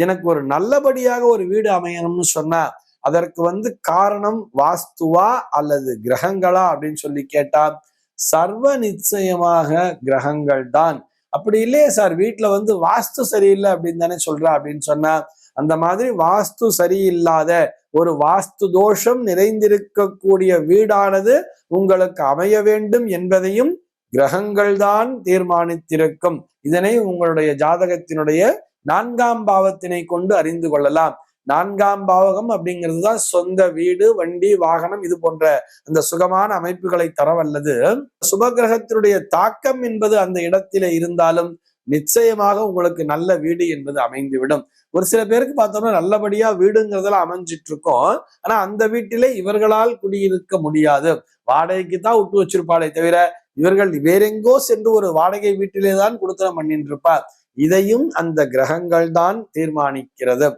எனக்கு ஒரு நல்லபடியாக ஒரு வீடு அமையணும்னு சொன்னா அதற்கு காரணம் வாஸ்துவா அல்லது கிரகங்களா அப்படின்னு சொல்லி கேட்டா சர்வ நிச்சயமாக கிரகங்கள் தான். அப்படி இல்லையே சார், வீட்டுல வாஸ்து சரியில்லை அப்படின்னு தானே சொல்றா அப்படின்னு சொன்னா, அந்த மாதிரி வாஸ்து சரியில்லாத ஒரு வாஸ்து தோஷம் நிறைந்திருக்கக்கூடிய வீடானது உங்களுக்கு அமைய வேண்டும் என்பதையும் கிரகங்கள் தான் தீர்மானித்திருக்கும். இதனை உங்களுடைய ஜாதகத்தினுடைய 4ஆம் பாவத்தினை கொண்டு அறிந்து கொள்ளலாம். 4ஆம் பாவகம் அப்படிங்கிறது தான் சொந்த வீடு, வண்டி, வாகனம் இது போன்ற அந்த சுகமான அமைப்புகளை தரவல்லது. சுபகிரகத்தினுடைய தாக்கம் என்பது அந்த இடத்திலே இருந்தாலும் நிச்சயமாக உங்களுக்கு நல்ல வீடு என்பது அமைந்துவிடும். ஒரு சில பேருக்கு பார்த்தோம்னா நல்லபடியா வீடுங்கிறதுல அமைஞ்சிட்டு இருக்கோம், ஆனா அந்த வீட்டிலே இவர்களால் குடியிருக்க முடியாது. வாடகைக்கு தான் விட்டு வச்சிருப்பாளே தவிர இவர்கள் வேறெங்கோ சென்று ஒரு வாடகை வீட்டிலே தான் கொடுத்தனம் பண்ணிட்டு இருப்பார். இதையும் அந்த கிரகங்கள் தான் தீர்மானிக்கிறது.